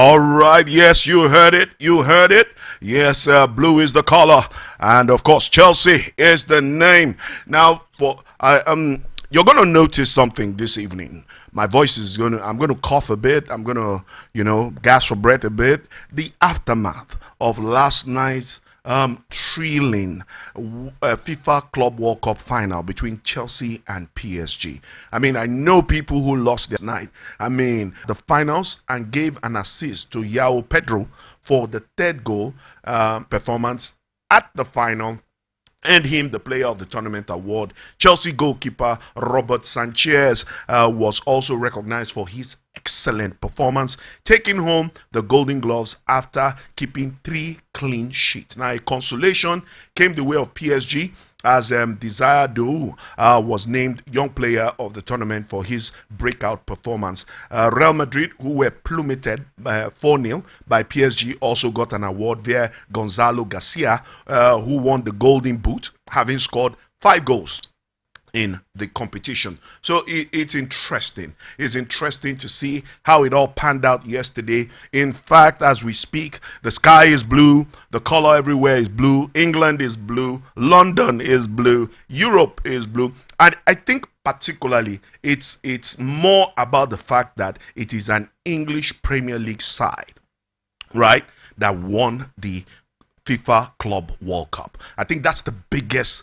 All right, yes, you heard it. You heard it. Yes, blue is the color, and of course, Chelsea is the name. Now, you're gonna notice something this evening. My voice is gonna. I'm gonna cough a bit. I'm gonna, gasp for breath a bit. The aftermath of last night's thrilling FIFA Club World Cup final between Chelsea and PSG. I mean, I know people who lost this night. I mean, the finals and gave an assist to Yao Pedro for the third goal performance at the final, and him the player of the tournament award. Chelsea goalkeeper Robert Sanchez was also recognized for his excellent performance, taking home the Golden Gloves after keeping 3 clean sheets. Now, a consolation came the way of PSG as Desire Dou was named Young Player of the Tournament for his breakout performance. Real Madrid, who were plummeted 4-0 by PSG, also got an award via Gonzalo Garcia, who won the Golden Boot, having scored 5 goals in the competition. So it's interesting. It's interesting to see how it all panned out yesterday. In fact, as we speak, the sky is blue, the color everywhere is blue, England is blue, London is blue, Europe is blue. And I think particularly it's more about the fact that it is an English Premier League side, right, that won the FIFA Club World Cup. I think that's the biggest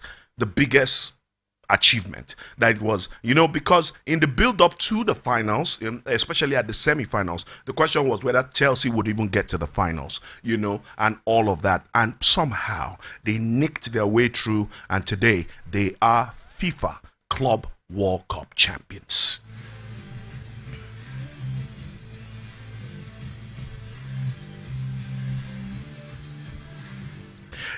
achievement that it was, because in the build-up to the finals, especially at the semi-finals, the question was whether Chelsea would even get to the finals, and all of that, and somehow they nicked their way through, and today they are FIFA Club World Cup champions.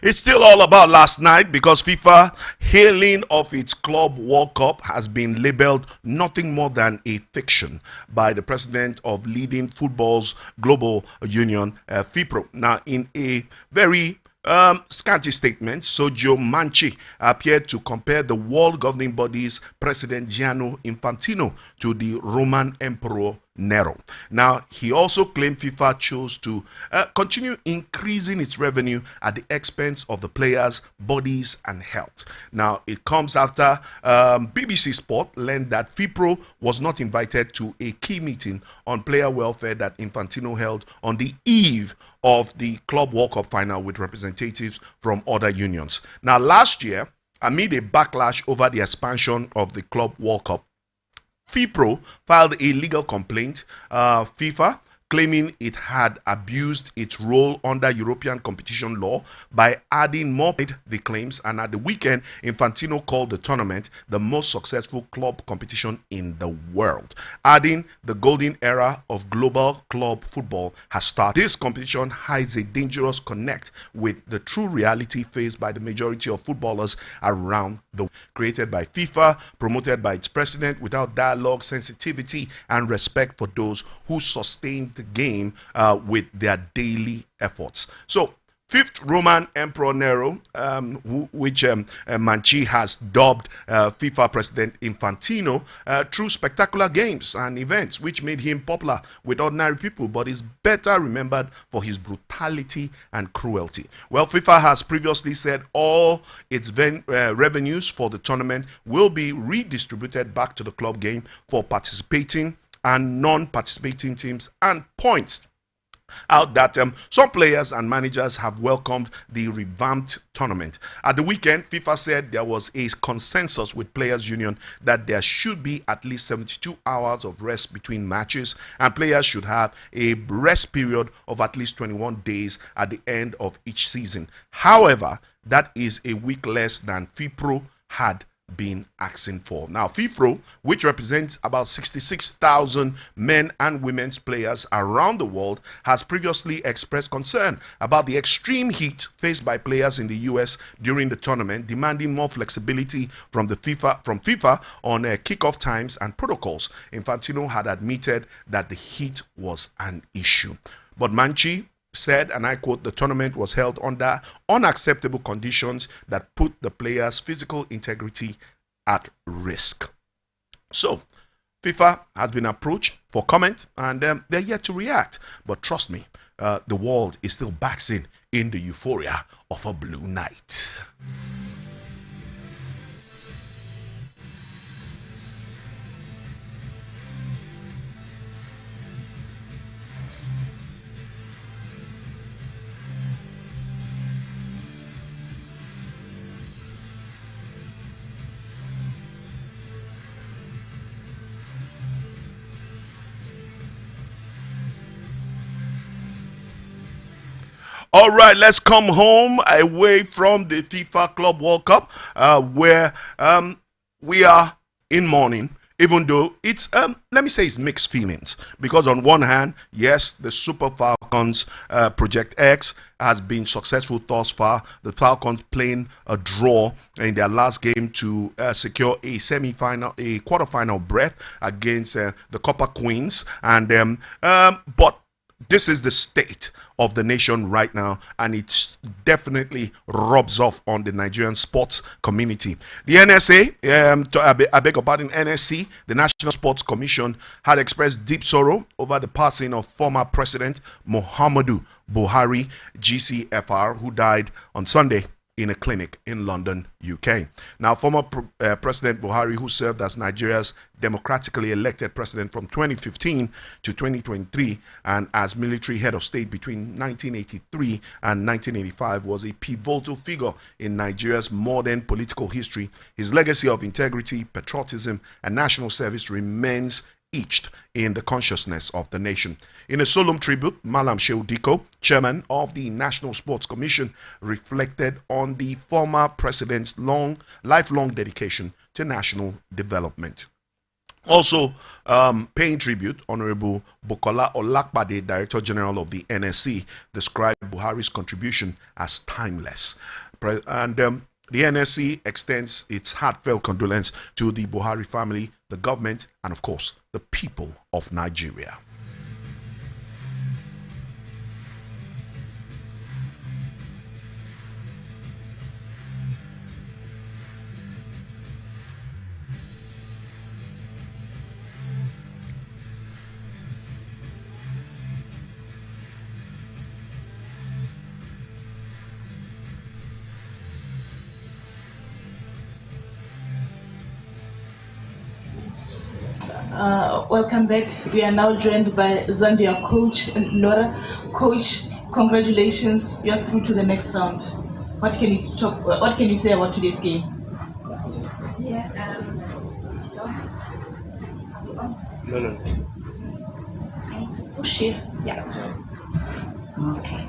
It's still all about last night because FIFA, hailing of its Club World Cup, has been labeled nothing more than a fiction by the president of leading football's global union, FIPRO. Now, in a very scanty statement, Sergio Manchi appeared to compare the world governing body's president Gianni Infantino to the Roman Emperor Nero. Now, he also claimed FIFA chose to continue increasing its revenue at the expense of the players' bodies and health. Now, it comes after BBC Sport learned that FIPRO was not invited to a key meeting on player welfare that Infantino held on the eve of the Club World Cup final with representatives from other unions. Now, last year, amid a backlash over the expansion of the Club World Cup, FIPRO filed a legal complaint, FIFA, claiming it had abused its role under European competition law by adding more to the claims. And at the weekend, Infantino called the tournament the most successful club competition in the world, adding the golden era of global club football has started. This competition hides a dangerous connect with the true reality faced by the majority of footballers around the world. Created by FIFA, promoted by its president, without dialogue, sensitivity, and respect for those who sustain the game with their daily efforts. So, fifth Roman Emperor Nero, which Manchi has dubbed FIFA President Infantino, through spectacular games and events which made him popular with ordinary people, but is better remembered for his brutality and cruelty. Well, FIFA has previously said all its revenues for the tournament will be redistributed back to the club game for participating and non-participating teams, and points out that some players and managers have welcomed the revamped tournament. At the weekend, FIFA said there was a consensus with Players Union that there should be at least 72 hours of rest between matches, and players should have a rest period of at least 21 days at the end of each season. However, that is a week less than FIPRO had been asking for. Now, FIFPro, which represents about 66,000 men and women's players around the world, has previously expressed concern about the extreme heat faced by players in the US during the tournament, demanding more flexibility from FIFA on kickoff times and protocols. Infantino had admitted that the heat was an issue. But Manchi said, and I quote, "The tournament was held under unacceptable conditions that put the players' physical integrity at risk." So, FIFA has been approached for comment, and they're yet to react. But trust me, the world is still basking in the euphoria of a blue night. All right, let's come home away from the FIFA Club World Cup, where we are in mourning. Even though it's, let me say, it's mixed feelings. Because on one hand, yes, the Super Falcons Project X has been successful thus far. The Falcons playing a draw in their last game to secure a quarterfinal berth against the Copper Queens. And but this is the state of the nation right now, and it definitely rubs off on the Nigerian sports community. The NSA, I beg your pardon, NSC, the National Sports Commission, had expressed deep sorrow over the passing of former President Muhammadu Buhari, GCFR, who died on Sunday in a clinic in London, UK. Now, former President Buhari, who served as Nigeria's democratically elected president from 2015 to 2023 and as military head of state between 1983 and 1985, was a pivotal figure in Nigeria's modern political history. His legacy of integrity, patriotism, and national service remains etched in the consciousness of the nation. In a solemn tribute, Malam Shehu Diko, chairman of the National Sports Commission, reflected on the former president's lifelong dedication to national development. Also paying tribute, Honorable Bukola Olakpade, Director General of the NSC, described Buhari's contribution as timeless. And the NSC extends its heartfelt condolence to the Buhari family, the government, and of course, the people of Nigeria. Welcome back. We are now joined by Zambia coach Laura. Coach, congratulations. You are through to the next round. What can you say about today's game? Yeah. Is it on? Are we on? No. I need to push here. Yeah. Okay.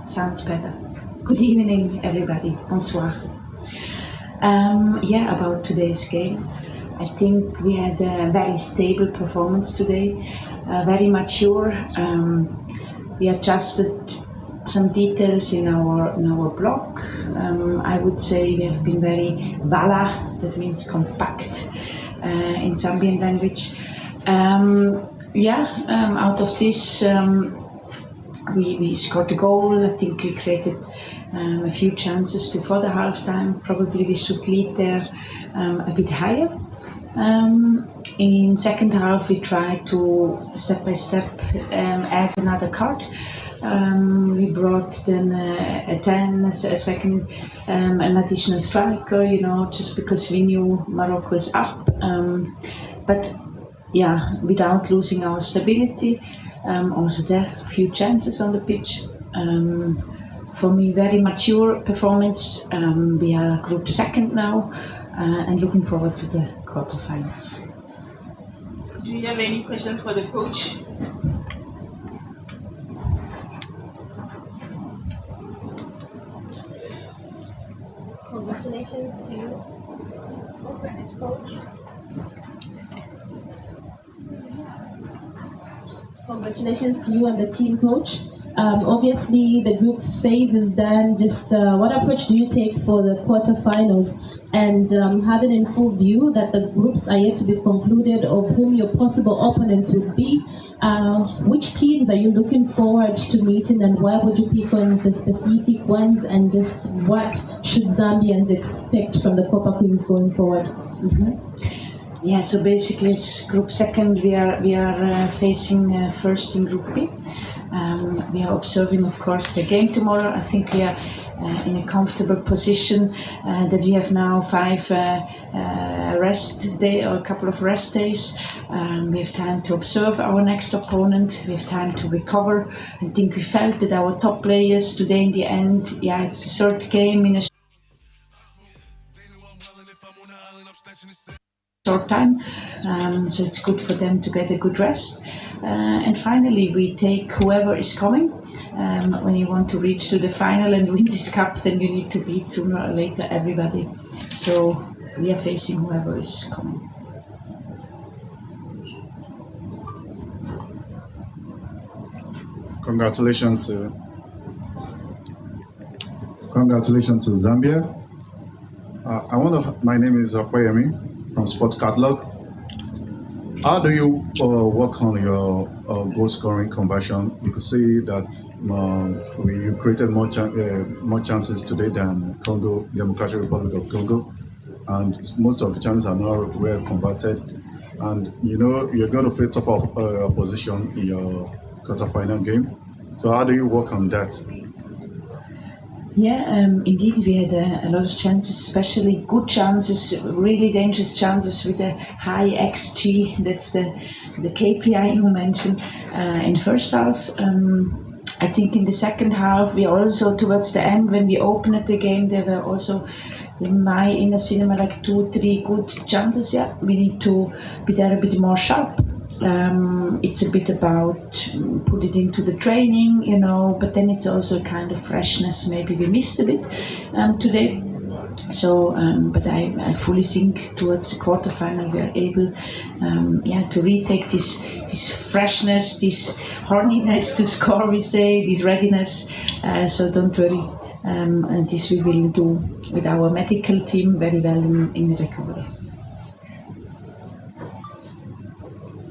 Sounds better. Good evening, everybody. Bonsoir. About today's game. I think we had a very stable performance today, very mature. We adjusted some details in our block. I would say we have been very bala, that means compact in Zambian language. Out of this, we scored a goal. I think we created a few chances before the halftime. Probably we should lead there a bit higher. In second half, we tried to step by step add another card. We brought then a 10, a second, an additional striker, just because we knew Morocco was up. Without losing our stability. Also there, a few chances on the pitch. For me, very mature performance. We are group second now, and looking forward to the quarterfinals. Do you have any questions for the coach? Congratulations to you, coach. Congratulations to you and the team, coach. Obviously, the group phase is done. Just what approach do you take for the quarterfinals? And having in full view that the groups are yet to be concluded of whom your possible opponents would be, which teams are you looking forward to meeting, and why would you pick on the specific ones, and just what should Zambians expect from the Copper Queens going forward? Yeah, so basically it's group second. We are facing first in group B. We are observing, of course, the game tomorrow. I think we are in a comfortable position that we have now 5 rest day or a couple of rest days. We have time to observe our next opponent. We have time to recover. I think we felt that our top players today in the end, yeah, it's the third game in a short time, so it's good for them to get a good rest. And finally, we take whoever is coming. When you want to reach to the final and win this cup, then you need to beat sooner or later everybody. So we are facing whoever is coming. Congratulations to Zambia. My name is Apoyemi from Sports Catalog. How do you work on your goal scoring conversion? You could see that you created more chances today than Congo, Democratic Republic of Congo, and most of the chances are now well converted. And you know you're going to face top opposition in your quarterfinal game. So how do you work on that? Yeah, indeed, we had a lot of chances, especially good chances, really dangerous chances with a high XG. That's the KPI you mentioned in the first half. I think in the second half, we also, towards the end, when we opened the game, there were also, in my inner cinema, like 2-3 good chances. Yeah, we need to be there a bit more sharp. It's a bit about put it into the training, you know, but then it's also a kind of freshness. Maybe we missed a bit today. So, but I fully think towards the quarterfinal we are able, to retake this freshness, this horniness to score. We say this readiness. So don't worry, and this we will do with our medical team very well in the recovery.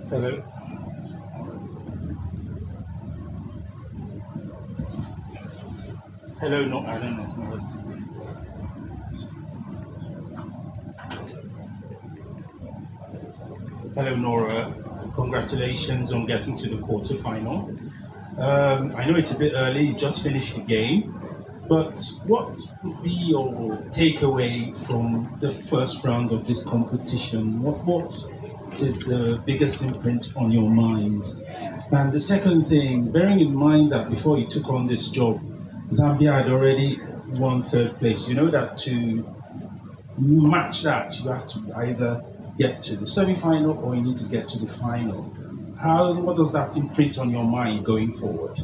Hello. Hello, no, I don't know. Hello, Nora. Congratulations on getting to the quarterfinal. I know it's a bit early, you just finished the game, but what would be your takeaway from the first round of this competition? What is the biggest imprint on your mind? And the second thing, bearing in mind that before you took on this job, Zambia had already won third place. You know that to match that, you have to either get to the semi-final or you need to get to the final. What does that imprint on your mind going forward?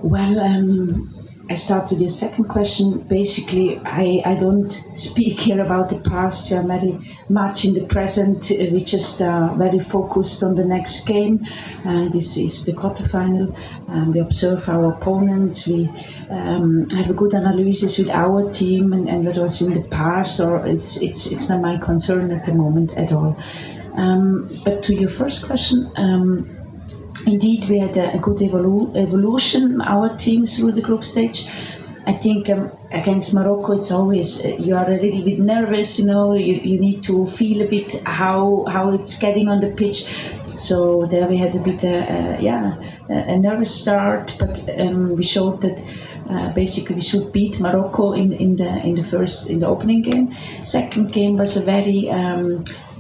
Well, I start with your second question. Basically, I don't speak here about the past. We are very much in the present. We just are very focused on the next game. This is the quarterfinal. We observe our opponents. We have a good analysis with our team and what was in the past. Or it's not my concern at the moment at all. But to your first question. Indeed, we had a good evolution, our team, through the group stage. I think against Morocco, it's always, you are a little bit nervous, you know, you need to feel a bit how it's getting on the pitch. So there we had a bit, a nervous start, but we showed that basically we should beat Morocco in the opening game. Second game was a very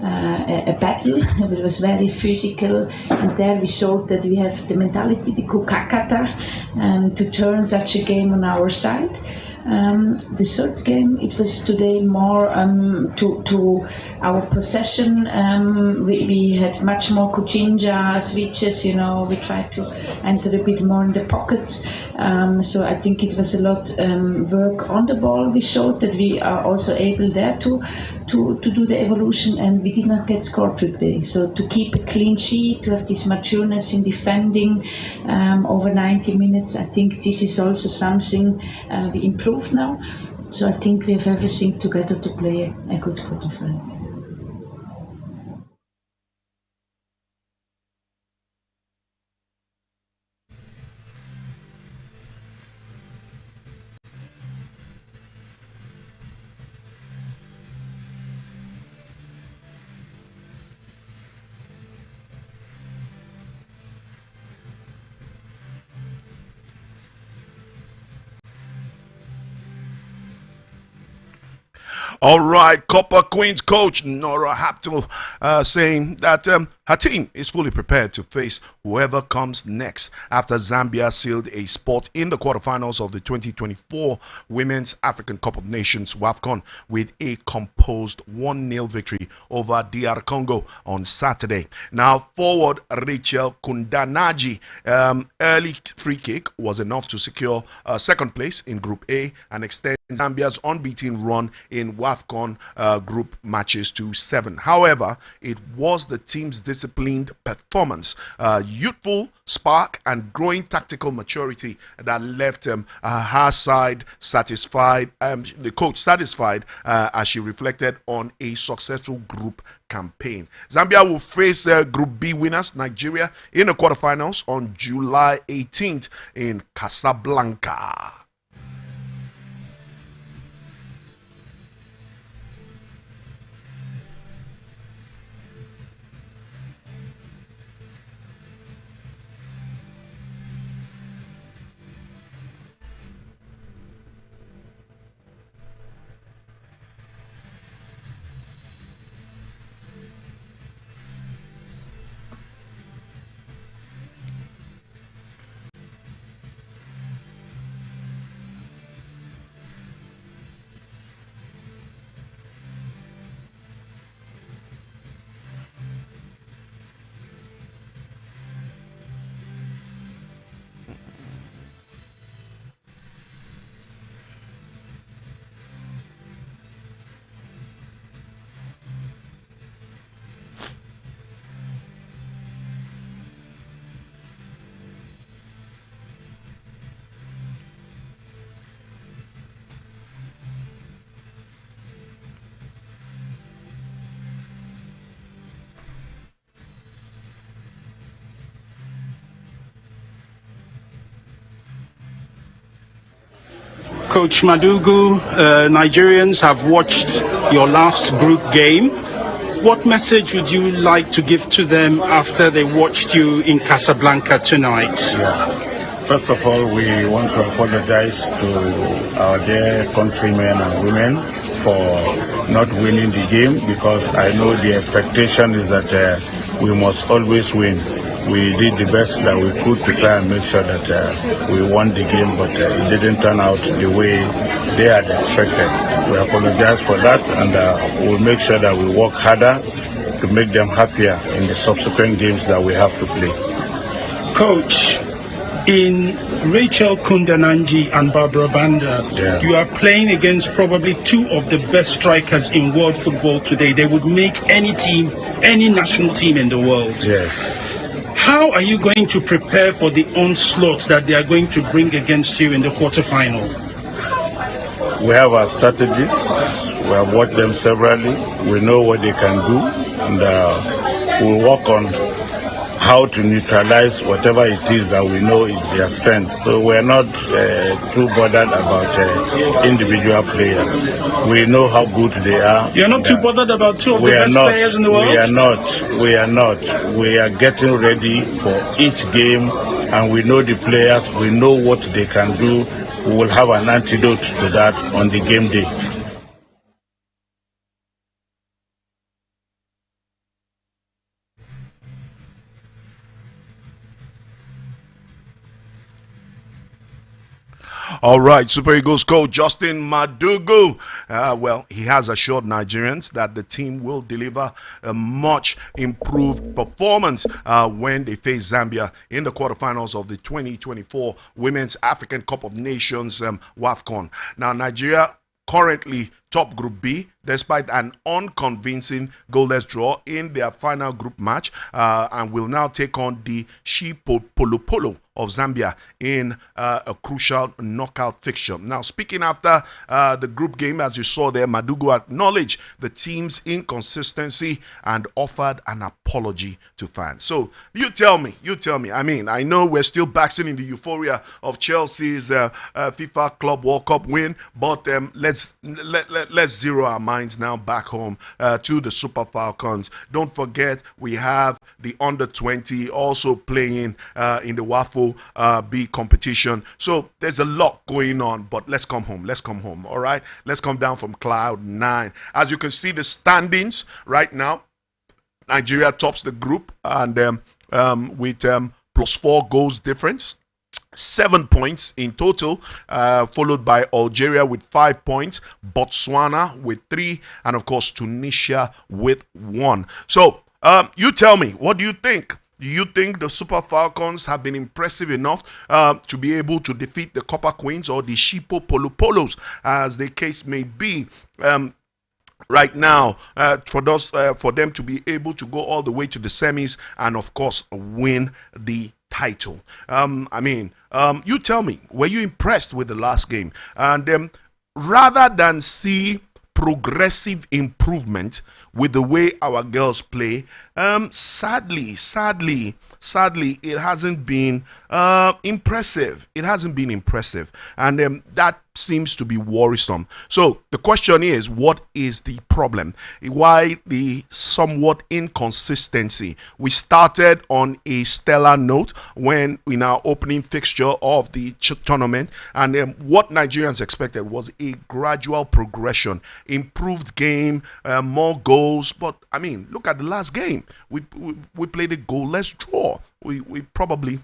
a battle. It was very physical, and there we showed that we have the mentality, the kukakata, to turn such a game on our side. The third game, it was today more to our possession. We had much more kuchinja switches, you know, we tried to enter a bit more in the pockets. So I think it was a lot work on the ball. We showed that we are also able there to do the evolution, and we did not get scored today. So to keep a clean sheet, to have this matureness in defending over 90 minutes, I think this is also something we improved now. So I think we have everything together to play a good quarterfinal. All right, Copper Queens coach Nora Haptel saying that her team is fully prepared to face whoever comes next after Zambia sealed a spot in the quarterfinals of the 2024 Women's African Cup of Nations WAFCON with a composed 1-0 victory over DR Congo on Saturday. Now, forward Rachel Kundanaji, early free kick was enough to secure second place in Group A and extend Zambia's unbeaten run in WAFCON group matches to 7. However, it was the team's disciplined performance, youthful spark, and growing tactical maturity that left her side satisfied, the coach satisfied, as she reflected on a successful group campaign. Zambia will face Group B winners Nigeria in the quarterfinals on July 18th in Casablanca. Coach Madugu, Nigerians have watched your last group game. What message would you like to give to them after they watched you in Casablanca tonight? Yeah. First of all, we want to apologize to our dear countrymen and women for not winning the game, because I know the expectation is that we must always win. We did the best that we could to try and make sure that we won the game, but it didn't turn out the way they had expected. We apologize for that, and we'll make sure that we work harder to make them happier in the subsequent games that we have to play. Coach, in Rachel Kundananji and Barbara Banda, you are playing against probably two of the best strikers in world football today. They would make any team, any national team in the world. Yes. How are you going to prepare for the onslaught that they are going to bring against you in the quarterfinal? We have our strategies. We have watched them severally. We know what they can do, and we'll work on how to neutralize whatever it is that we know is their strength. So we're not too bothered about individual players. We know how good they are. You're not too bothered about two of the best players in the world? We are not. We are getting ready for each game, and we know the players. We know what they can do. We will have an antidote to that on the game day. All right, Super Eagles coach Justin Madugu. Well, he has assured Nigerians that the team will deliver a much improved performance when they face Zambia in the quarterfinals of the 2024 Women's African Cup of Nations WAFCON. Now, Nigeria currently top Group B, despite an unconvincing goalless draw in their final group match, and will now take on the Polo of Zambia in a crucial knockout fixture. Now, speaking after the group game, as you saw there, Madugu acknowledged the team's inconsistency and offered an apology to fans. So, you tell me. I mean, I know we're still basking in the euphoria of Chelsea's FIFA Club World Cup win, but let's let's zero our minds now back home to the Super Falcons. Don't forget, we have the under-20 also playing in the WAFCON B competition. So there's a lot going on, but let's come home. Let's come home, all right? Let's come down from cloud 9. As you can see, the standings right now, Nigeria tops the group, and with plus 4 goals difference. 7 points in total, followed by Algeria with 5 points, Botswana with 3, and of course Tunisia with 1. So you tell me, what do you think? Do you think the Super Falcons have been impressive enough to be able to defeat the Copper Queens or the Shipo Polo Polos, as the case may be? Right now, for them to be able to go all the way to the semis and of course win the title. You tell me, were you impressed with the last game? And rather than see progressive improvement with the way our girls play, sadly, it hasn't been impressive. It hasn't been impressive, and that seems to be worrisome. So the question is, what is the problem? Why the somewhat inconsistency? We started on a stellar note when in our opening fixture of the tournament, and what Nigerians expected was a gradual progression, improved game, more goals. But I mean, look at the last game. We played a goalless draw. We probably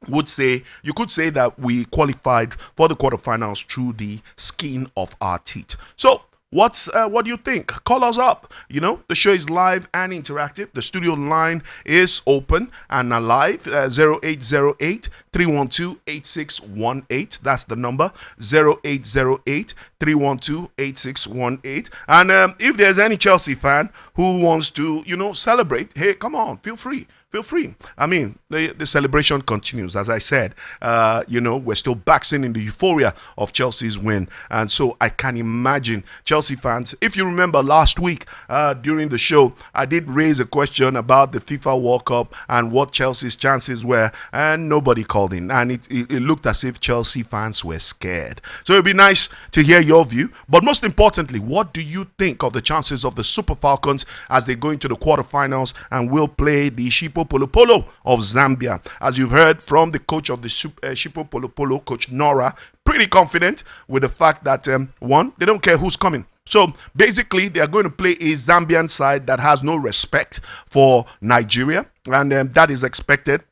would say, you could say that we qualified for the quarterfinals through the skin of our teeth. So what do you think? Call us up. You know, the show is live and interactive. The studio line is open and alive. 0808 312 8618. That's the number. 0808 312 8618. And if there's any Chelsea fan who wants to, celebrate, hey, come on, feel free. Feel free. I mean, the celebration continues. As I said, we're still basking in the euphoria of Chelsea's win. And so I can imagine Chelsea fans, if you remember last week during the show, I did raise a question about the FIFA World Cup and what Chelsea's chances were, and nobody called in. And it looked as if Chelsea fans were scared. So it'd be nice to hear your view. But most importantly, what do you think of the chances of the Super Falcons as they go into the quarterfinals and will play the Shipo Polo Polo of Zambia? As you've heard from the coach of the Shipo Polo Polo, Coach Nora, pretty confident with the fact that, one, they don't care who's coming. So basically, they are going to play a Zambian side that has no respect for Nigeria, and that is expected.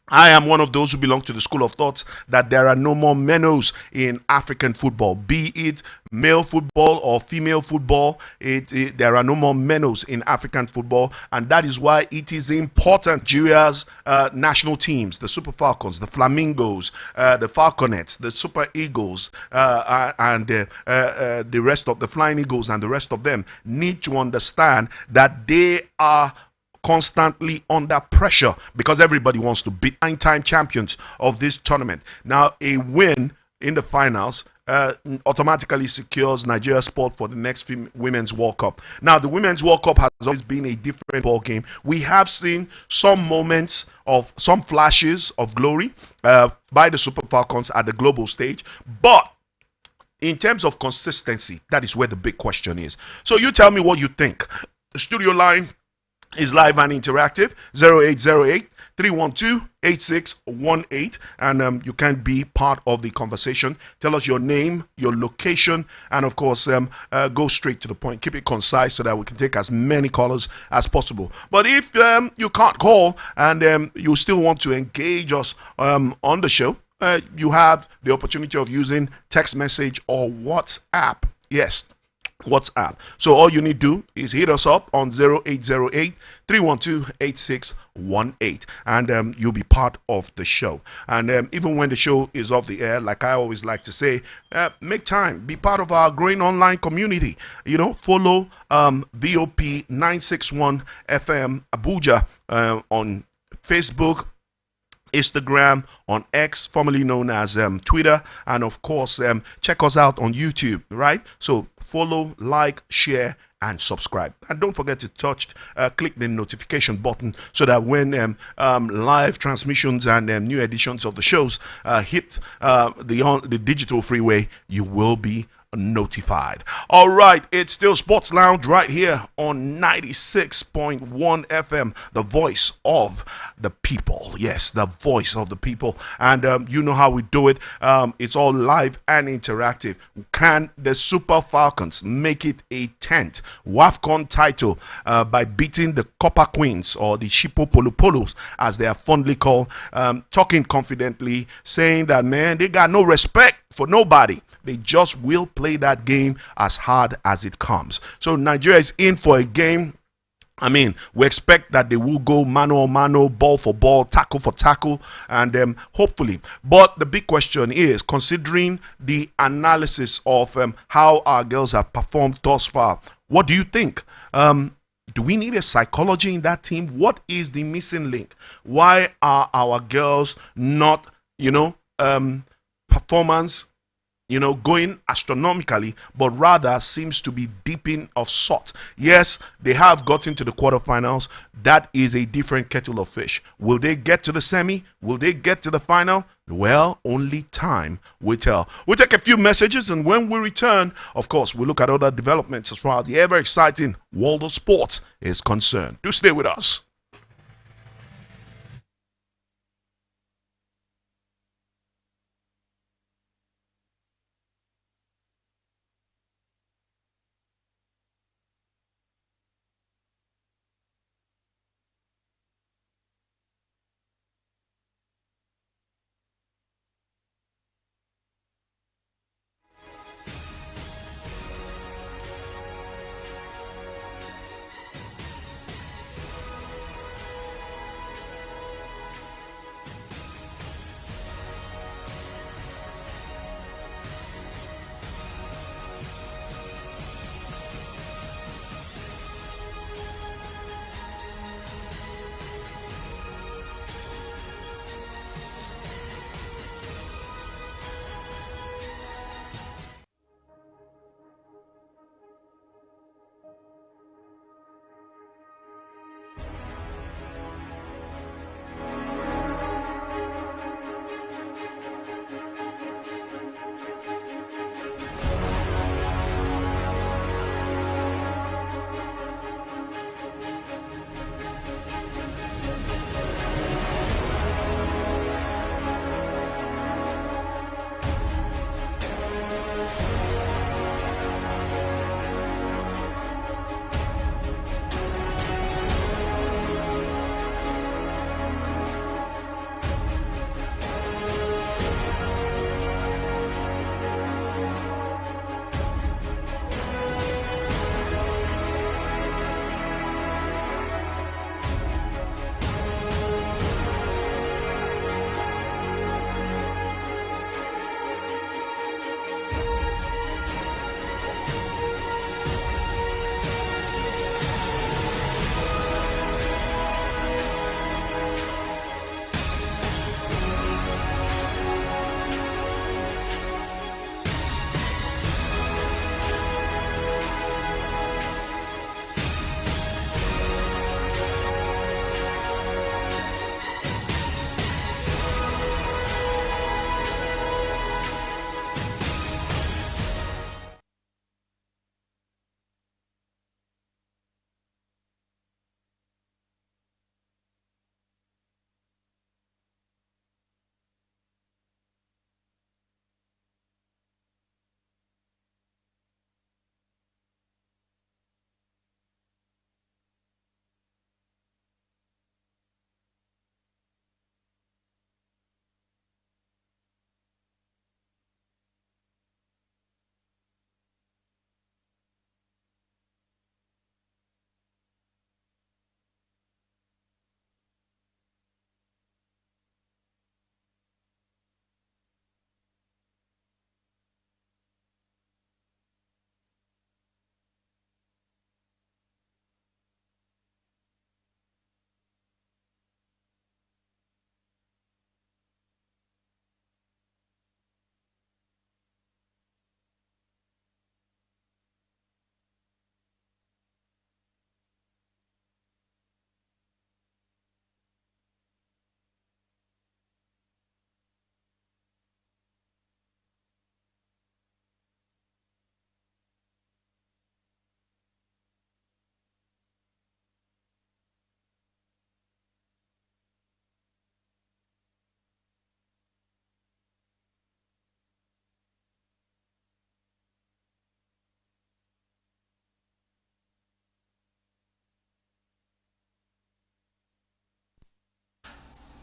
I am one of those who belong to the school of thoughts that there are no more menos in African football, be it male football or female football. There are no more menos in African football, and that is why it is important. Nigeria's national teams, the Super Falcons, the Flamingos, the Falconets, the Super Eagles, and the rest of the Flying Eagles and the rest of them need to understand that they are constantly under pressure because everybody wants to be 9-time champions of this tournament. Now, a win in the finals automatically secures Nigeria's spot for the next Women's World Cup. Now, the Women's World Cup has always been a different ball game. We have seen some moments of some flashes of glory by the Super Falcons at the global stage, but in terms of consistency, that is where the big question is. So you tell me what you think. The studio line is live and interactive. 0808 312 8618, and you can be part of the conversation. Tell us your name, your location, and of course go straight to the point. Keep it concise so that we can take as many callers as possible. But if you can't call and you still want to engage us on the show, you have the opportunity of using text message or WhatsApp. Yes, WhatsApp. So all you need to do is hit us up on 0808 312 8618, and you'll be part of the show. And even when the show is off the air, like I always like to say, make time, be part of our growing online community. Follow VOP 961 FM Abuja on Facebook, Instagram, on X, formerly known as Twitter, and of course check us out on YouTube, right? So follow, like, share, and subscribe. And don't forget to click the notification button so that when live transmissions and new editions of the shows hit the digital freeway, you will be notified. All right, it's still Sports Lounge right here on 96.1 FM, the voice of the people. Yes, the voice of the people. And you know how we do it. It's all live and interactive. Can the Super Falcons make it a 10th WAFCON title by beating the Copper Queens, or the Shippo Polopolos, as they are fondly called, talking confidently, saying that, man, they got no respect for nobody. They just will play that game as hard as it comes. So Nigeria is in for a game. I mean, we expect that they will go mano a mano, ball for ball, tackle for tackle, and hopefully. But the big question is, considering the analysis of how our girls have performed thus far, what do you think? Do we need a psychology in that team? What is the missing link? Why are our girls not, performance, going astronomically, but rather seems to be dipping of salt? Yes, they have gotten to the quarterfinals. That is a different kettle of fish. Will they get to the semi? Will they get to the final? Well, only time will tell. We'll take a few messages, and when we return, of course, we'll look at other developments as far as the ever-exciting world of sports is concerned. Do stay with us.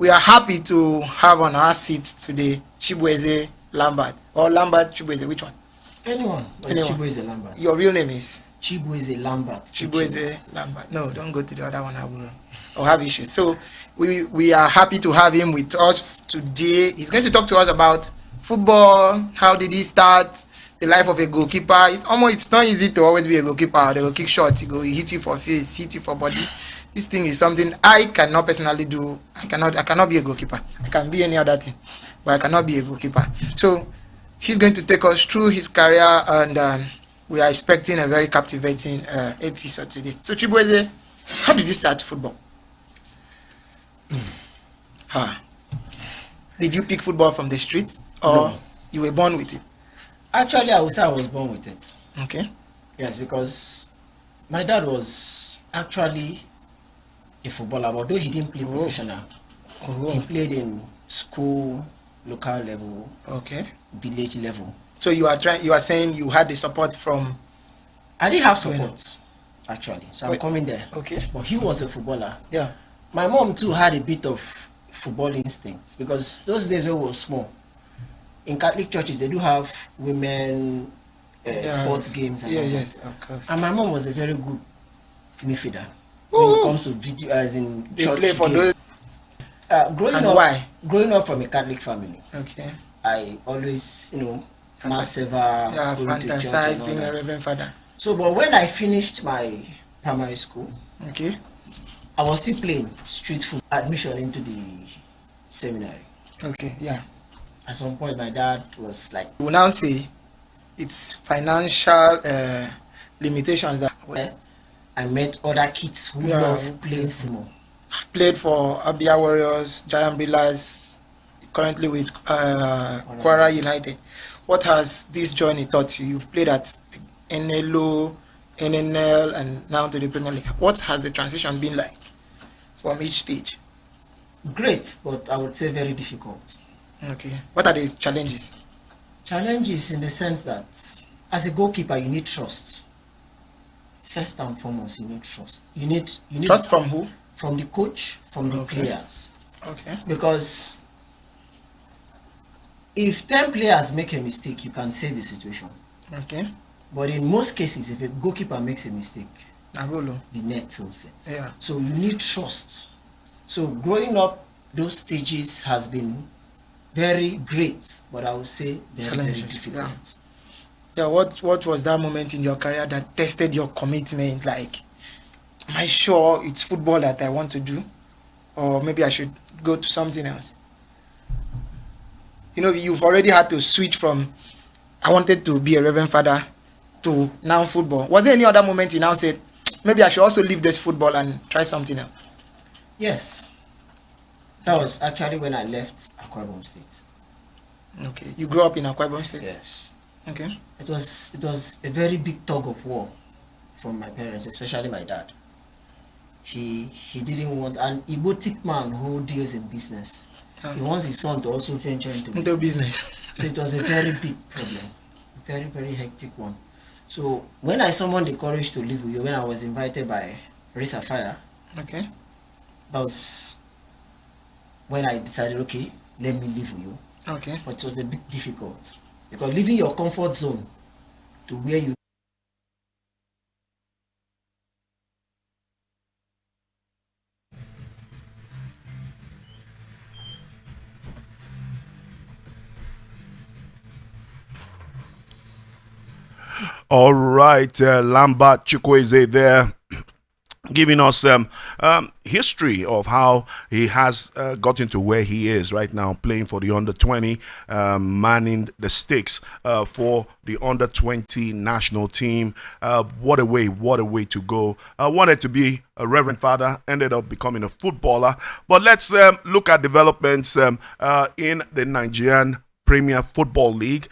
we are happy to have on our seat today Chibueze Lambert. Or Lambert Chibueze, which one? Anyone. Chibueze Lambert. Your real name is? Chibueze Lambert. Chibueze Lambert. No, don't go to the other one. I'll have issues. So we are happy to have him with us today. He's going to talk to us about football. How did he start? The life of a goalkeeper. It's not easy to always be a goalkeeper. They will kick shots. He hit you for face, hit you for body. This thing is something I cannot personally do. I cannot be a goalkeeper. I can be any other thing, but I cannot be a goalkeeper. So he's going to take us through his career, and we are expecting a very captivating episode today. So Chibueze, how did you start football? Did you pick football from the street, or you were born with it? Actually, I would say I was born with it. Okay. Yes, because my dad was actually a footballer, although he didn't play professional. He played in school, local level, village level. So you are saying you had the support from? I didn't have support, actually. So I'm coming there. Okay. But he was a footballer. Yeah. My mom too had a bit of football instincts, because those days when we were small, in Catholic churches they do have women sports games and all yes, that. of course. And my mom was a very good midfielder when it comes to video, as in church play for games. Growing up from a Catholic family, okay, I always, mass server, fantasize being a reverend father. So, but when I finished my primary school, okay, I was still playing street football. Admission into the seminary. Okay, yeah. At some point, my dad was like, "We will now say it's financial limitations that I met other kids who love playing football. I've played for Abia Warriors, Giant Billers, currently with Kwara United. What has this journey taught you? You've played at NLO, NNL, and now to the Premier League. What has the transition been like from each stage?" Great, but I would say very difficult. Okay. What are the challenges? Challenges in the sense that as a goalkeeper, you need trust. First and foremost, you need trust. You need trust from who? From the coach, from the players. Okay. Because if 10 players make a mistake, you can save the situation. Okay. But in most cases, if a goalkeeper makes a mistake, the net will it. Yeah. So you need trust. So growing up, those stages has been very great, but I would say very difficult. Yeah. What was that moment in your career that tested your commitment? Like, am I sure it's football that I want to do, or maybe I should go to something else? You've already had to switch from I wanted to be a reverend father to now football. Was there any other moment you now said, maybe I should also leave this football and try something else? Yes. That was actually when I left Akwa Ibom State. Okay. You grew up in Akwa Ibom State? Yes. Okay. It was a very big tug of war from my parents, especially my dad. He didn't want an egotic man who deals in business. He wants his son to also venture into business. So it was a very big problem. Very, very hectic one. So when I summoned the courage to leave Uyo, when I was invited by Risa Fire, okay, that was when I decided, okay, let me leave Uyo. Okay. But it was a bit difficult because leaving your comfort zone to where you All right, Lambert Chukwueze there, giving us history of how he has gotten to where he is right now, playing for the under-20, manning the sticks for the under-20 national team. What a way to go. Wanted to be a reverend father, ended up becoming a footballer. But let's look at developments in the Nigerian Premier Football League,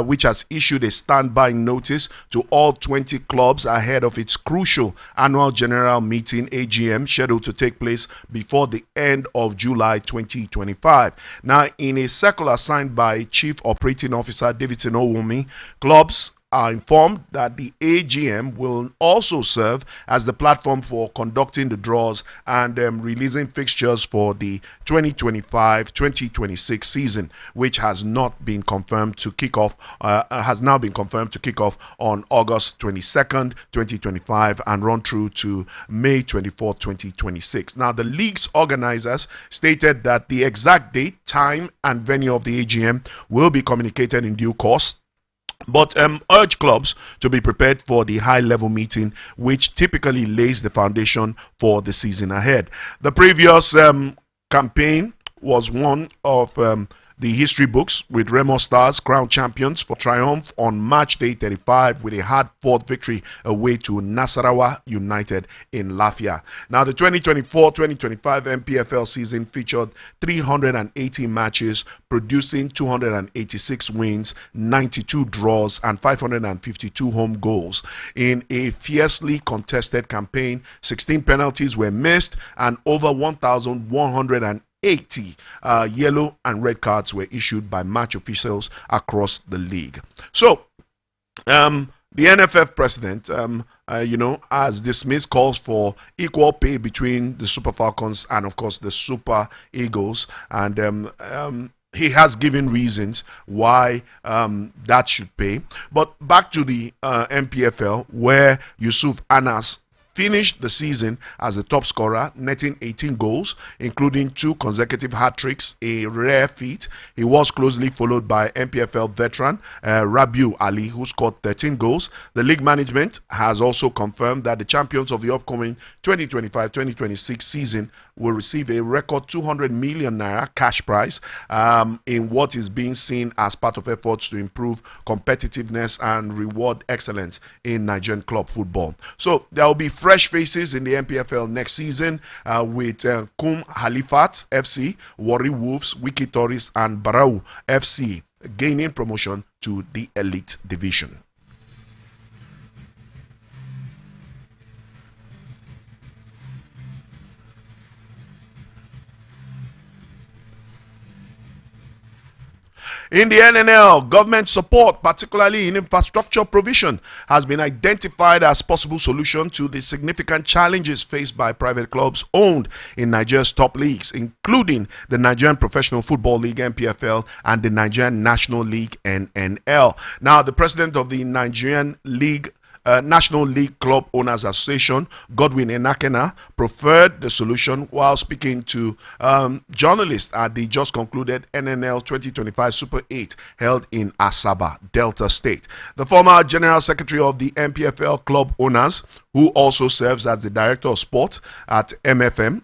which has issued a standby notice to all 20 clubs ahead of its crucial annual general meeting AGM scheduled to take place before the end of July 2025. Now, in a circular signed by Chief Operating Officer Davidson Owumi, clubs are informed that the AGM will also serve as the platform for conducting the draws and releasing fixtures for the 2025-2026 season, which has not been confirmed to kick off. Has now been confirmed to kick off on August 22nd, 2025, and run through to May 24th, 2026. Now, the league's organizers stated that the exact date, time, and venue of the AGM will be communicated in due course, but urge clubs to be prepared for the high-level meeting, which typically lays the foundation for the season ahead. The previous campaign was one of the history books, with Remo Stars crowned champions for triumph on March Day 35 with a hard-fought victory away to Nasarawa United in Lafia. Now, the 2024-2025 MPFL season featured 380 matches, producing 286 wins, 92 draws, and 552 home goals. In a fiercely contested campaign, 16 penalties were missed, and over 1,180 yellow and red cards were issued by match officials across the league. So, the NFF president, has dismissed calls for equal pay between the Super Falcons and, of course, the Super Eagles, and he has given reasons why that should pay. But back to the MPFL, where Yusuf Anas finished the season as the top scorer, netting 18 goals, including 2 consecutive hat-tricks, a rare feat. He was closely followed by MPFL veteran Rabiu Ali, who scored 13 goals. The league management has also confirmed that the champions of the upcoming 2025-2026 season will receive a record 200 million naira cash prize in what is being seen as part of efforts to improve competitiveness and reward excellence in Nigerian club football. So there will be fresh faces in the MPFL next season with Kum Halifat FC, Warri Wolves, Wiki Tories, and Barau FC gaining promotion to the elite division. In the NNL, government support, particularly in infrastructure provision, has been identified as possible solution to the significant challenges faced by private clubs owned in Nigeria's top leagues, including the Nigerian Professional Football League (NPFL) and the Nigerian National League (NNL). Now, the president of the Nigerian National League Club Owners Association, Godwin Enakena, preferred the solution while speaking to journalists at the just concluded NNL 2025 Super 8 held in Asaba, Delta State. The former General Secretary of the MPFL Club Owners, who also serves as the Director of Sport at MFM,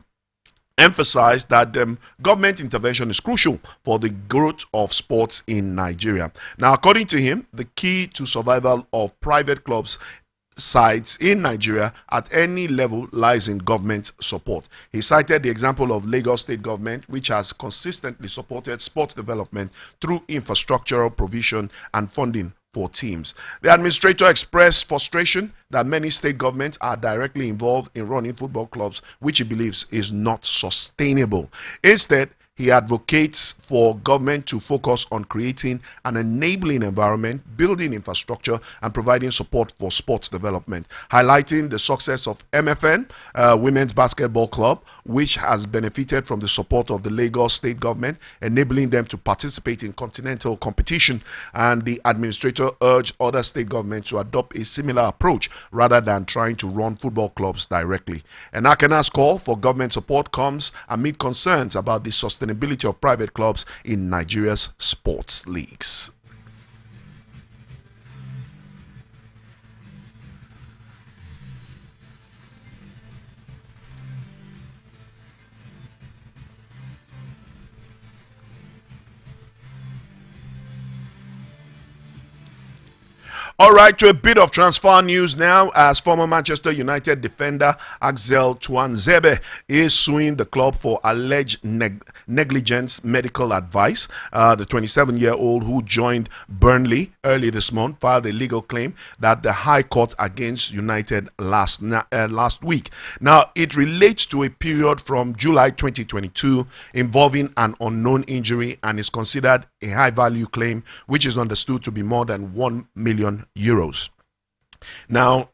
emphasized that government intervention is crucial for the growth of sports in Nigeria. Now, according to him, the key to survival of private clubs sides in Nigeria at any level lies in government support. He cited the example of Lagos State government, which has consistently supported sports development through infrastructural provision and funding for teams. The administrator expressed frustration that many state governments are directly involved in running football clubs, which he believes is not sustainable. Instead, he advocates for government to focus on creating an enabling environment, building infrastructure, and providing support for sports development, highlighting the success of MFN, Women's Basketball Club, which has benefited from the support of the Lagos State government, enabling them to participate in continental competition. And the administrator urged other state governments to adopt a similar approach rather than trying to run football clubs directly. And Akena's call for government support comes amid concerns about the sustainability of private clubs in Nigeria's sports leagues. All right, to a bit of transfer news now, as former Manchester United defender Axel Tuanzebe is suing the club for alleged negligence medical advice. The 27-year-old who joined Burnley early this month filed a legal claim that the High Court against United last week. Now, it relates to a period from July 2022 involving an unknown injury and is considered a high-value claim, which is understood to be more than 1 million euros. Now,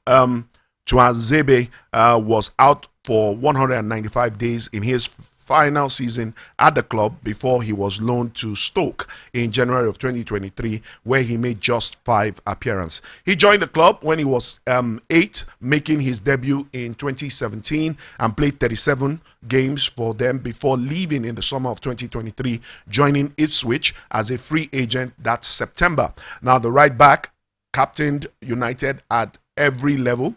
Tuanzebe was out for 195 days in his final season at the club before he was loaned to Stoke in January of 2023, where he made just 5 appearances. He joined the club when he was 8, making his debut in 2017 and played 37 games for them before leaving in the summer of 2023, joining Ipswich as a free agent that September. Now, the right back captained United at every level,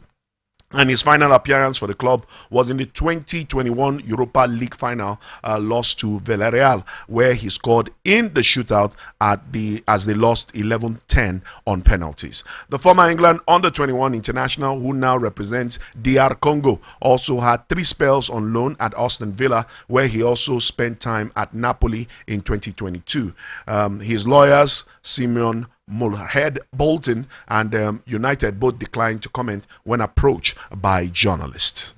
and his final appearance for the club was in the 2021 Europa League final loss to Villarreal, where he scored in the shootout as they lost 11-10 on penalties. The former England under-21 international, who now represents DR Congo, also had 3 spells on loan at Aston Villa, where he also spent time at Napoli in 2022. His lawyers, Simeon Mulhead Bolton and United both declined to comment when approached by journalists.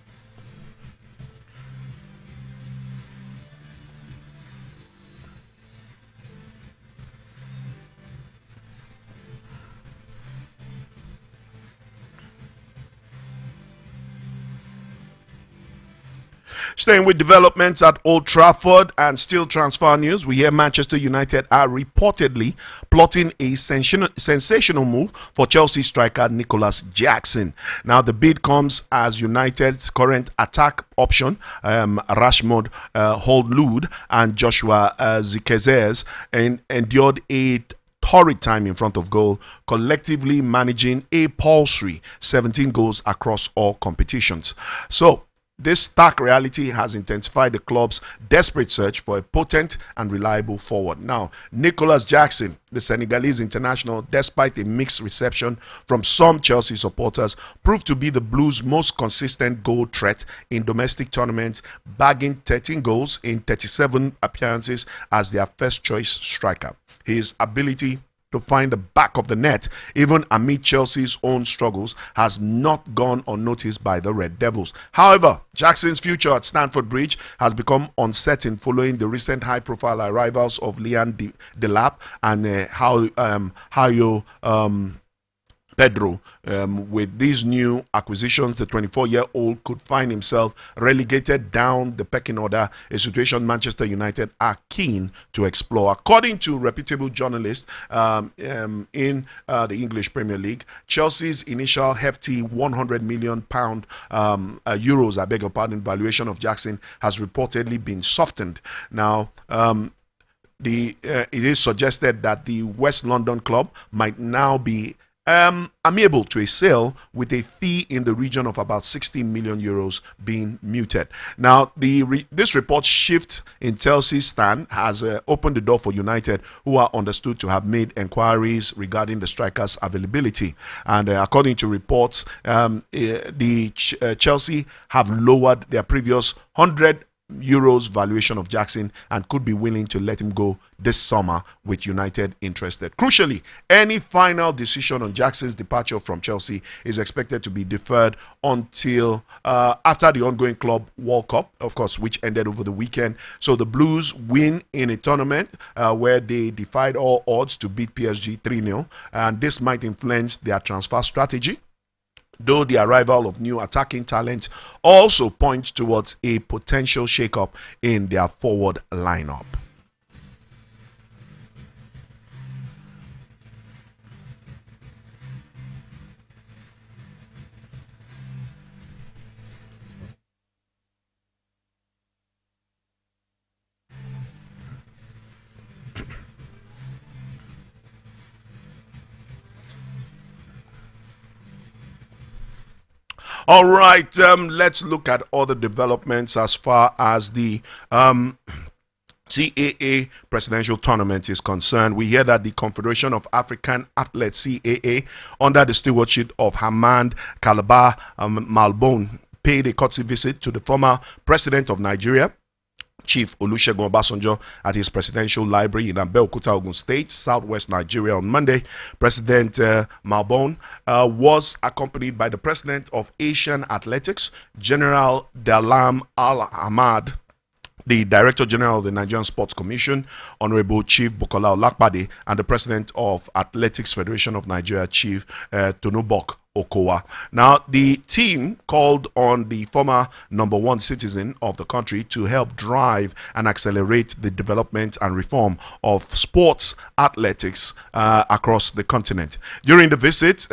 Staying with developments at Old Trafford and still transfer news, we hear Manchester United are reportedly plotting a sensational move for Chelsea striker Nicholas Jackson. Now, the bid comes as United's current attack option, Rashmod Holdlud and Joshua Zirkzee, endured a torrid time in front of goal, collectively managing a paltry 17 goals across all competitions. So, this stark reality has intensified the club's desperate search for a potent and reliable forward. Now, Nicholas Jackson, the Senegalese international, despite a mixed reception from some Chelsea supporters, proved to be the Blues' most consistent goal threat in domestic tournaments, bagging 13 goals in 37 appearances as their first-choice striker. His ability to find the back of the net, even amid Chelsea's own struggles, has not gone unnoticed by the Red Devils. However, Jackson's future at Stamford Bridge has become uncertain following the recent high-profile arrivals of Lian Delap and Hayo Pedro. With these new acquisitions, the 24-year-old could find himself relegated down the pecking order, a situation Manchester United are keen to explore. According to reputable journalists in the English Premier League, Chelsea's initial hefty £100 million euros, I beg your pardon, valuation of Jackson has reportedly been softened. Now, it is suggested that the West London club might now be amenable to a sale, with a fee in the region of about 60 million euros being muted. Now, this report shift in Chelsea's stand has opened the door for United, who are understood to have made inquiries regarding the striker's availability. And according to reports, Chelsea have lowered their previous €100 valuation of Jackson and could be willing to let him go this summer, with United interested. Crucially, any final decision on Jackson's departure from Chelsea is expected to be deferred until after the ongoing Club World Cup, of course, which ended over the weekend. So the Blues win in a tournament where they defied all odds to beat PSG 3-0, and this might influence their transfer strategy, though the arrival of new attacking talent also points towards a potential shake-up in their forward lineup. All right, let's look at other developments as far as the CAA presidential tournament is concerned. We hear that the Confederation of African Athletes, CAA, under the stewardship of Hamad Kalaba Malbon, paid a courtesy visit to the former president of Nigeria, Chief Olusegun Obasanjo, at his presidential library in Abeokuta, Ogun State, southwest Nigeria on Monday. President Malbon was accompanied by the president of Asian Athletics, General Dalam Al Ahmad, the Director General of the Nigerian Sports Commission, Honorable Chief Bukola Olakpade, and the President of Athletics Federation of Nigeria, Chief Tinubu Okowa. Now, the team called on the former #1 citizen of the country to help drive and accelerate the development and reform of sports athletics across the continent. During the visit,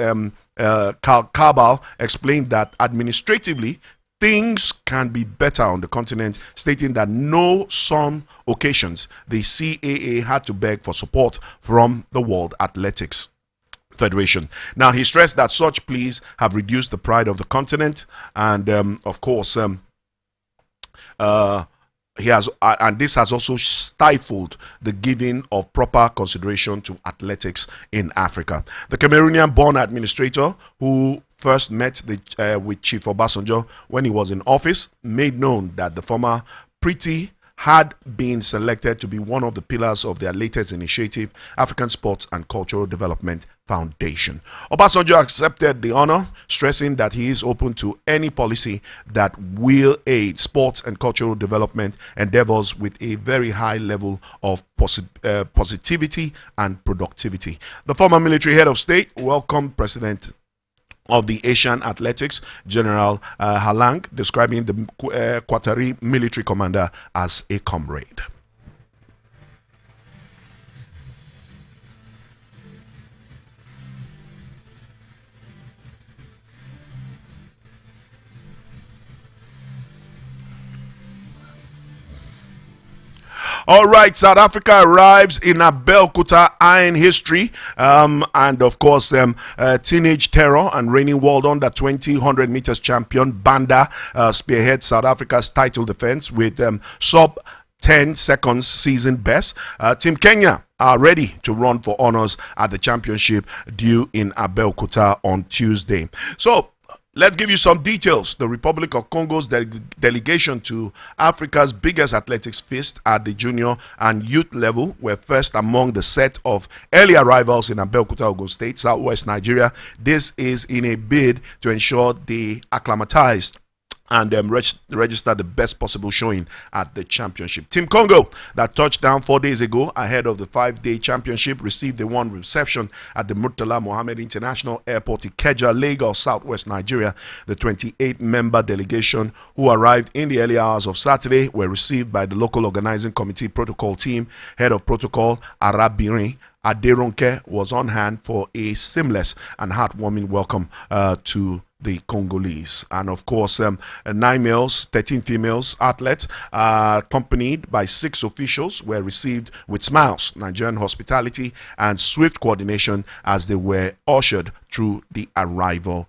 Kabal explained that administratively, things can be better on the continent, stating that some occasions the CAA had to beg for support from the World Athletics Federation. Now, he stressed that such pleas have reduced the pride of the continent, and of course, and this has also stifled the giving of proper consideration to athletics in Africa. The Cameroonian-born administrator, who first met with Chief Obasanjo when he was in office, made known that the former Pretty had been selected to be one of the pillars of their latest initiative, African Sports and Cultural Development Foundation. Obasanjo accepted the honor, stressing that he is open to any policy that will aid sports and cultural development endeavors with a very high level of positivity and productivity. The former military head of state welcomed President of the Asian Athletics, General Halang, describing the Qatari military commander as a comrade. All right, South Africa arrives in Abeokuta iron history, and of course, teenage terror and reigning world under 20 100 meters champion Banda spearheads South Africa's title defense with sub 10 seconds season best. Team Kenya are ready to run for honors at the championship due in Abeokuta on Tuesday. So, let's give you some details. The Republic of Congo's delegation to Africa's biggest athletics feast at the junior and youth level were first among the set of early arrivals in Abeokuta, Ogun State, southwest Nigeria. This is in a bid to ensure they acclimatized and register the best possible showing at the championship. Team Congo, that touched down 4 days ago ahead of the 5-day championship, received a warm reception at the Murtala Mohammed International Airport, Ikeja, Lagos, southwest Nigeria. The 28-member delegation who arrived in the early hours of Saturday were received by the local organizing committee protocol team. Head of protocol, Arabirin Aderonke, was on hand for a seamless and heartwarming welcome to the Congolese. And of course, 9 males, 13 females athletes, accompanied by 6 officials, were received with smiles, Nigerian hospitality, and swift coordination as they were ushered through the arrival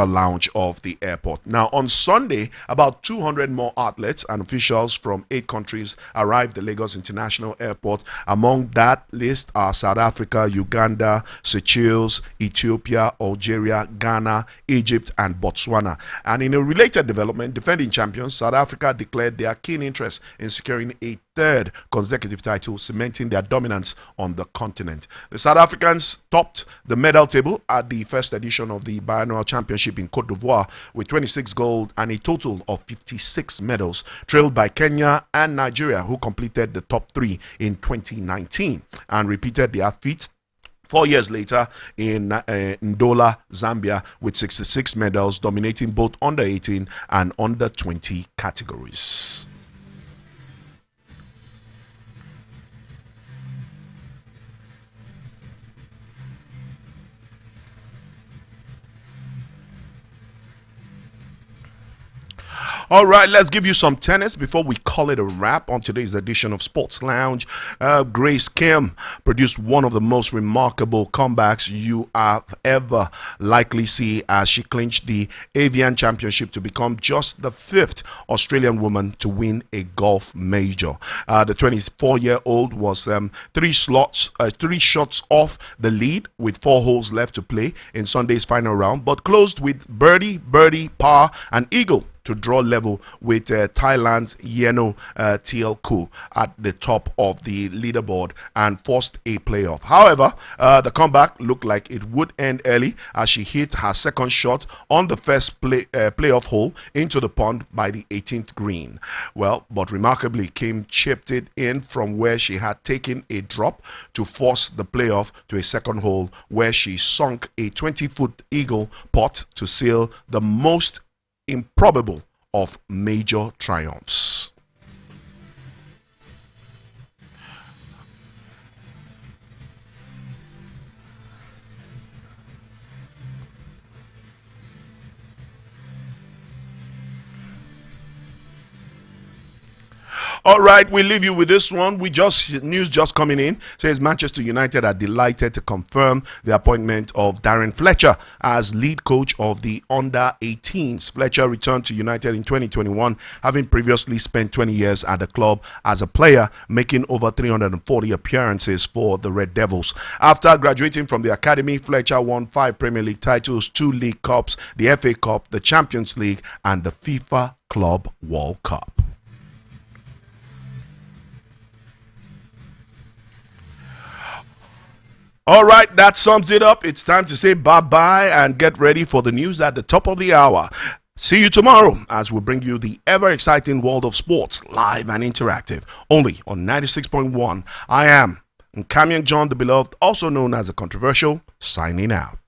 lounge of the airport. Now, on Sunday, about 200 more athletes and officials from 8 countries arrived at Lagos International Airport. Among that list are South Africa, Uganda, Seychelles, Ethiopia, Algeria, Ghana, Egypt, and Botswana. And in a related development, defending champions South Africa declared their keen interest in securing a 3rd consecutive title, cementing their dominance on the continent. The South Africans topped the medal table at the first edition of the biannual championship in Cote d'Ivoire with 26 gold and a total of 56 medals, trailed by Kenya and Nigeria, who completed the top 3 in 2019 and repeated their feat 4 years later in Ndola, Zambia, with 66 medals, dominating both under 18 and under 20 categories. All right, let's give you some tennis before we call it a wrap on today's edition of Sports Lounge. Grace Kim produced one of the most remarkable comebacks you have ever likely see as she clinched the Avian Championship to become just the 5th Australian woman to win a golf major. The 24-year-old was 3 shots off the lead with 4 holes left to play in Sunday's final round, but closed with birdie, par, and eagle to draw level with Thailand's Yeno Tielku at the top of the leaderboard and forced a playoff. However, the comeback looked like it would end early as she hit her second shot on the first playoff hole into the pond by the 18th green. Well, but remarkably Kim chipped it in from where she had taken a drop to force the playoff to a second hole where she sunk a 20-foot eagle putt to seal the most improbable of major triumphs. All right, we leave you with this one. News just coming in says Manchester United are delighted to confirm the appointment of Darren Fletcher as lead coach of the under-18s. Fletcher returned to United in 2021, having previously spent 20 years at the club as a player, making over 340 appearances for the Red Devils. After graduating from the academy, Fletcher won 5 Premier League titles, 2 League Cups, the FA Cup, the Champions League, and the FIFA Club World Cup. All right, that sums it up. It's time to say bye-bye and get ready for the news at the top of the hour. See you tomorrow as we bring you the ever-exciting world of sports, live and interactive, only on 96.1. I am Nkamian John the Beloved, also known as the Controversial, signing out.